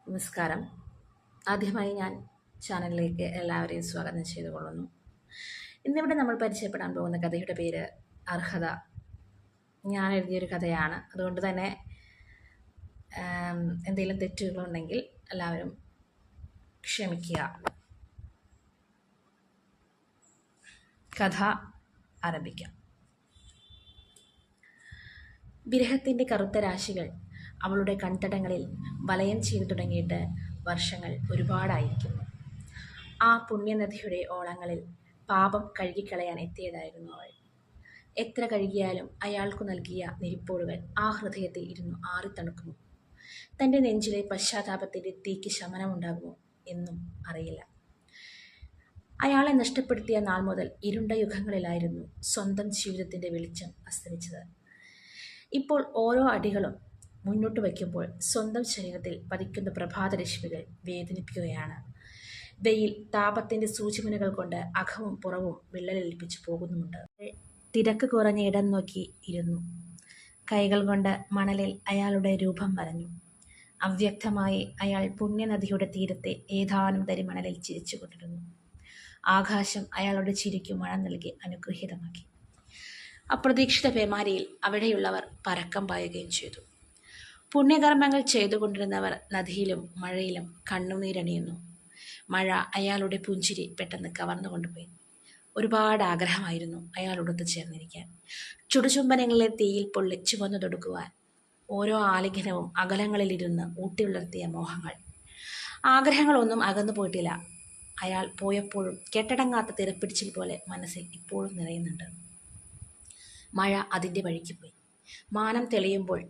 നമസ്കാരം. ആദ്യമായി ഞാൻ ചാനലിലേക്ക് എല്ലാവരെയും സ്വാഗതം ചെയ്തുകൊള്ളുന്നു. ഇന്നിവിടെ നമ്മൾ പരിചയപ്പെടാൻ പോകുന്ന കഥയുടെ പേര് അർഹത. ഞാൻ എഴുതിയൊരു കഥയാണ്. അതുകൊണ്ട് തന്നെ എന്തെങ്കിലും തെറ്റുകളുണ്ടെങ്കിൽ എല്ലാവരും ക്ഷമിക്കുക. കഥ ആരംഭിക്കാം. വിരഹത്തിൻ്റെ കറുത്ത രാശികൾ അവളുടെ കൺതടങ്ങളിൽ വലയം ചെയ്തു തുടങ്ങിയിട്ട് വർഷങ്ങൾ ഒരുപാടായിരിക്കുന്നു. ആ പുണ്യനദിയുടെ ഓളങ്ങളിൽ പാപം കഴുകിക്കളയാൻ എത്തിയതായിരുന്നു അവൾ. എത്ര കഴുകിയാലും അയാൾക്കു നൽകിയ നെരിപ്പോടുകൾ ആ ഹൃദയത്തിൽ ഇരുന്നു ആറിത്തണുക്കുമോ? തൻ്റെ നെഞ്ചിലെ പശ്ചാത്താപത്തിൻ്റെ തീക്ക് ശമനമുണ്ടാകുമോ എന്നും അറിയില്ല. അയാളെ നഷ്ടപ്പെടുത്തിയ നാൾ മുതൽ ഇരുണ്ട യുഗങ്ങളിലായിരുന്നു സ്വന്തം ജീവിതത്തിൻ്റെ വെളിച്ചം അസ്തമിച്ചത്. ഇപ്പോൾ ഓരോ അടികളും മുന്നോട്ട് വയ്ക്കുമ്പോൾ സ്വന്തം ശരീരത്തിൽ പതിക്കുന്ന പ്രഭാതരശ്മികൾ വേദനിപ്പിക്കുകയാണ്. വെയിൽ താപത്തിൻ്റെ സൂചിമുനകൾ കൊണ്ട് അകവും പുറവും വിള്ളലേൽപ്പിച്ചു പോകുന്നുമുണ്ട്. തിരക്ക് കുറഞ്ഞ ഇടം നോക്കി ഇരുന്നു. കൈകൾ കൊണ്ട് മണലിൽ അയാളുടെ രൂപം വരഞ്ഞു. അവ്യക്തമായി അയാൾ പുണ്യനദിയുടെ തീരത്തെ ഏതാനും തരി മണലിൽ ചിരിച്ചുകൊണ്ടിരുന്നു. ആകാശം അയാളുടെ ചിരിക്കു മഴ നൽകി അനുഗ്രഹീതമാക്കി. അപ്രതീക്ഷിത പേമാരിയിൽ അവിടെയുള്ളവർ പരക്കം പായുകയും ചെയ്തു. പുണ്യകർമ്മങ്ങൾ ചെയ്തുകൊണ്ടിരുന്നവർ നദിയിലും മഴയിലും കണ്ണുനീരണിയുന്നു. മഴ അയാളുടെ പുഞ്ചിരി പെട്ടെന്ന് കവർന്നു കൊണ്ടുപോയി. ഒരുപാട് ആഗ്രഹമായിരുന്നു അയാളോടൊത്ത് ചേർന്നിരിക്കാൻ, ചുടുചുംബനങ്ങളിലെ തീയിൽ പൊള്ളി ചുവന്നു തൊടുക്കുവാൻ. ഓരോ ആലിംഗനവും അകലങ്ങളിലിരുന്ന് ഊട്ടിയുളർത്തിയ മോഹങ്ങൾ. ആഗ്രഹങ്ങളൊന്നും അകന്നു പോയിട്ടില്ല. അയാൾ പോയപ്പോഴും കെട്ടടങ്ങാത്ത തിരപ്പിടിച്ചിൽ പോലെ മനസ്സിൽ ഇപ്പോഴും നിറയുന്നുണ്ട്. മഴ അതിൻ്റെ വഴിക്ക് പോയി. മാനം തെളിയുമ്പോൾ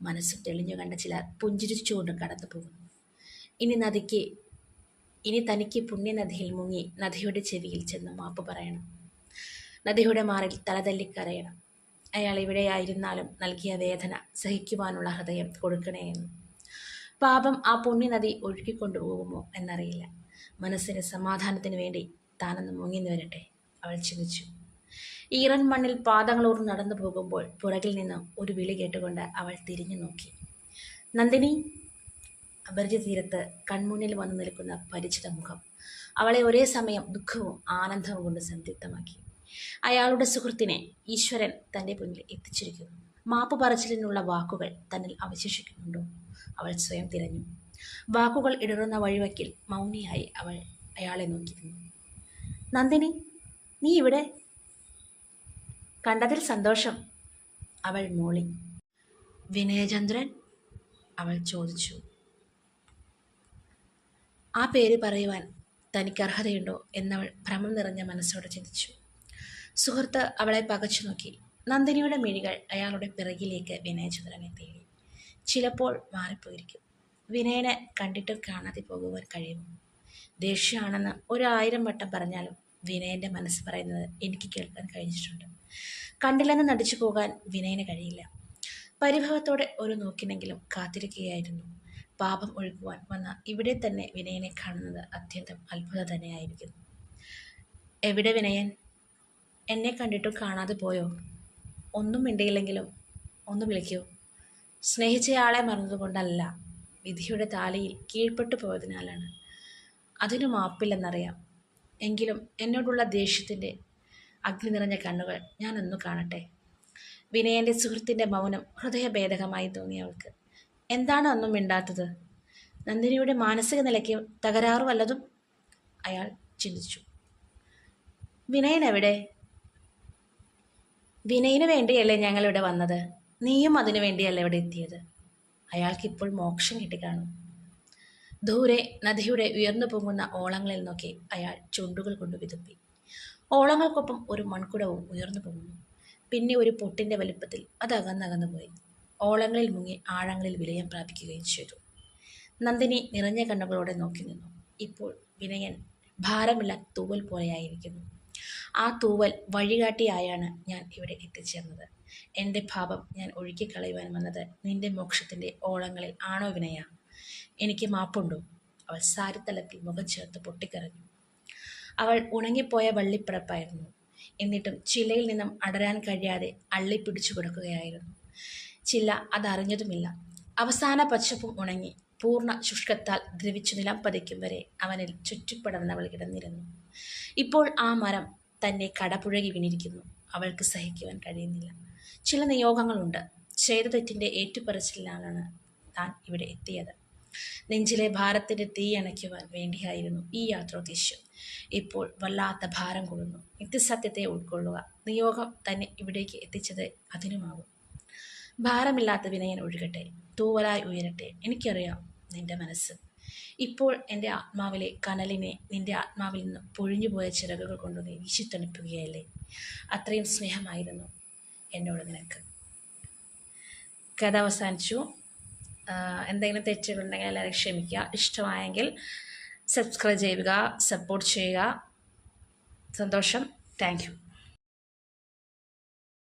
മനസ്സും തെളിഞ്ഞു കണ്ട ചിലർ പുഞ്ചിരിച്ചുകൊണ്ട് കടന്നു പോകുന്നു. ഇനി തനിക്ക് പുണ്യനദിയിൽ മുങ്ങി നദിയുടെ ചെവിയിൽ ചെന്ന് മാപ്പ് പറയണം. നദിയുടെ മാറിൽ തലതല്ലിക്കരയണം. അയാൾ എവിടെയായിരുന്നാലും നൽകിയ വേദന സഹിക്കുവാനുള്ള ഹൃദയം കൊടുക്കണേയെന്ന്. പാപം ആ പുണ്യനദി ഒഴുകിക്കൊണ്ടുപോകുമോ എന്നറിയില്ല. മനസ്സിന് സമാധാനത്തിന് വേണ്ടി താനൊന്ന് മുങ്ങിന്നു വരട്ടെ, അവൾ ചിന്തിച്ചു. ഈറൻ മണ്ണിൽ പാദങ്ങളൂർ നടന്നു പോകുമ്പോൾ പുറകിൽ നിന്നും ഒരു വിളി കേട്ടുകൊണ്ട് അവൾ തിരിഞ്ഞു നോക്കി. നന്ദിനി! അപരിചിത തീരത്ത് കൺമുന്നിൽ വന്നു നിൽക്കുന്ന പരിചിത മുഖം അവളെ ഒരേ സമയം ദുഃഖവും ആനന്ദവും കൊണ്ട് സംതൃപ്തമാക്കി. അയാളുടെ സുഹൃത്തിനെ ഈശ്വരൻ തൻ്റെ മുന്നിൽ എത്തിച്ചിരിക്കുന്നു. മാപ്പ് പറച്ചിലിനുള്ള വാക്കുകൾ തന്നിൽ അവശേഷിക്കുന്നുണ്ടോ? അവൾ സ്വയം തിരഞ്ഞു. വാക്കുകൾ ഇടറുന്ന വഴിവക്കിൽ മൗനിയായി അവൾ അയാളെ നോക്കിയിരുന്നു. നന്ദിനി, നീ ഇവിടെ? കണ്ടതിൽ സന്തോഷം, അവൾ മൂളി. വിനയചന്ദ്രൻ? അവൾ ചോദിച്ചു. ആ പേര് പറയുവാൻ തനിക്ക് അർഹതയുണ്ടോ എന്നവൾ ഭ്രമം നിറഞ്ഞ മനസ്സോടെ ചിന്തിച്ചു. സുഹൃത്ത് അവളെ പകച്ചു നോക്കി. നന്ദിനിയുടെ മിഴികൾ അയാളുടെ പിറകിലേക്ക് വിനയചന്ദ്രനെ തേടി. ചിലപ്പോൾ മാറിപ്പോയിരിക്കും. വിനയനെ കണ്ടിട്ടും കാണാതെ പോകുവാൻ കഴിയുമോ? ദേഷ്യമാണെന്ന് 1000 വട്ടം പറഞ്ഞാലും വിനയൻ്റെ മനസ്സ് പറയുന്നത് എനിക്ക് കേൾക്കാൻ കഴിഞ്ഞിട്ടുണ്ട്. കണ്ടില്ലെന്ന് നടിച്ചു പോകാൻ വിനയന് കഴിയില്ല. പരിഭവത്തോടെ ഒരു നോക്കിനെങ്കിലും കാത്തിരിക്കുകയായിരുന്നു. പാപം ഒഴുകുവാൻ വന്ന ഇവിടെ തന്നെ വിനയനെ കാണുന്നത് അത്യന്തം അത്ഭുതം തന്നെയായിരിക്കുന്നു. എവിടെ വിനയൻ? എന്നെ കണ്ടിട്ടും കാണാതെ പോയോ? ഒന്നും മിണ്ടിയില്ലെങ്കിലും ഒന്ന് വിളിക്കൂ. സ്നേഹിച്ചയാളെ മറന്നതുകൊണ്ടല്ല, വിധിയുടെ താലിയിൽ കീഴ്പ്പെട്ടു പോയതിനാലാണ്. അതിനു മാപ്പില്ലെന്നറിയാം. എങ്കിലും എന്നോടുള്ള ദേഷ്യത്തിൻ്റെ അഗ്നി നിറഞ്ഞ കണ്ണുകൾ ഞാനൊന്നു കാണട്ടെ. വിനയൻ്റെ സുഹൃത്തിൻ്റെ മൗനം ഹൃദയഭേദകമായി തോന്നി അവൾക്ക്. എന്താണ് ഒന്നും മിണ്ടാത്തത്? നന്ദിനിയുടെ മാനസിക നിലയ്ക്ക് തകരാറു വല്ലതും? അയാൾ ചിന്തിച്ചു. വിനയൻ എവിടെ? വിനയന് വേണ്ടിയല്ലേ ഞങ്ങളിവിടെ വന്നത്? നീയും അതിനു വേണ്ടിയല്ലേ ഇവിടെ എത്തിയത്? അയാൾക്കിപ്പോൾ മോക്ഷം കിട്ടിക്കാണും. ദൂരെ നദിയുടെ ഉയർന്നു പൊങ്ങുന്ന ഓളങ്ങളിൽ നോക്കി അയാൾ ചുണ്ടുകൾ കൊണ്ട് വിതുപ്പി. ഓളങ്ങൾക്കൊപ്പം ഒരു മൺകുടവും ഉയർന്നു പോകുന്നു. പിന്നെ ഒരു പൊട്ടിൻ്റെ വലിപ്പത്തിൽ അത് അകന്നകന്നു പോയി. ഓളങ്ങളിൽ മുങ്ങി ആഴങ്ങളിൽ വിലയം പ്രാപിക്കുകയും ചെയ്തു. നന്ദിനി നിറഞ്ഞ കണ്ണുകളോടെ നോക്കി നിന്നു. ഇപ്പോൾ വിനയൻ ഭാരമില്ല തൂവൽ പോലെയായിരിക്കുന്നു. ആ തൂവൽ വഴികാട്ടിയായാണ് ഞാൻ ഇവിടെ എത്തിച്ചേർന്നത്. എൻ്റെ പാപം ഞാൻ ഒഴുക്കിക്കളയുവാൻ വന്നത് നിന്റെ മോക്ഷത്തിൻ്റെ ഓളങ്ങളിൽ ആണോ വിനയ? എനിക്ക് മാപ്പുണ്ടോ? അവൾ സാരിത്തലത്തിൽ മുഖം ചേർത്ത് പൊട്ടിക്കരഞ്ഞു. അവൾ ഉണങ്ങിപ്പോയ വള്ളിപ്പടപ്പായിരുന്നു. എന്നിട്ടും ചില്ലയിൽ നിന്നും അടരാൻ കഴിയാതെ അള്ളിപ്പിടിച്ചു കൊടുക്കുകയായിരുന്നു. ചില്ല അതറിഞ്ഞതുമില്ല. അവസാന പച്ചപ്പും ഉണങ്ങി. പൂർണ്ണ ശുഷ്കത്താൽ ദ്രവിച്ചു നിലം പതിക്കും വരെ അവനിൽ ചുറ്റിപ്പടർന്നവൾ കിടന്നിരുന്നു. ഇപ്പോൾ ആ മരം തന്നെ കടപുഴകി വീണിരിക്കുന്നു. അവൾക്ക് സഹിക്കുവാൻ കഴിയുന്നില്ല. ചില നിയോഗങ്ങളുണ്ട്. ചെയ്ത തെറ്റിൻ്റെ ഏറ്റുപറച്ചിലാണ് താൻ ഇവിടെ എത്തിയത്. നെഞ്ചിലെ ഭാരത്തിൻ്റെ തീ അണയ്ക്കുവാൻ വേണ്ടിയായിരുന്നു ഈ യാത്രോദ്ദേശ്യം. ഇപ്പോൾ വല്ലാത്ത ഭാരം കൊള്ളുന്നു. നിത്യസത്യത്തെ ഉൾക്കൊള്ളുക. നിയോഗം തന്നെ ഇവിടേക്ക് എത്തിച്ചത് അതിനുമാകും. ഭാരമില്ലാത്ത വിനയൻ ഒഴുകട്ടെ, തൂവലായി ഉയരട്ടെ. എനിക്കറിയാം നിന്റെ മനസ്സ്. ഇപ്പോൾ എൻ്റെ ആത്മാവിലെ കനലിനെ നിന്റെ ആത്മാവിൽ നിന്ന് പൊഴിഞ്ഞുപോയ ചിറകുകൾ കൊണ്ട് നീ വീശിത്തണുപ്പുകയല്ലേ. അത്രയും സ്നേഹമായിരുന്നു എന്നോട് നിനക്ക്. കഥ അവസാനിച്ചു. എന്തെങ്കിലും തെറ്റുകളുണ്ടെങ്കിൽ എല്ലാവരും ക്ഷമിക്കുക. ഇഷ്ടമായെങ്കിൽ സബ്സ്ക്രൈബ് ചെയ്യുക, സപ്പോർട്ട് ചെയ്യുക. സന്തോഷം. Thank you.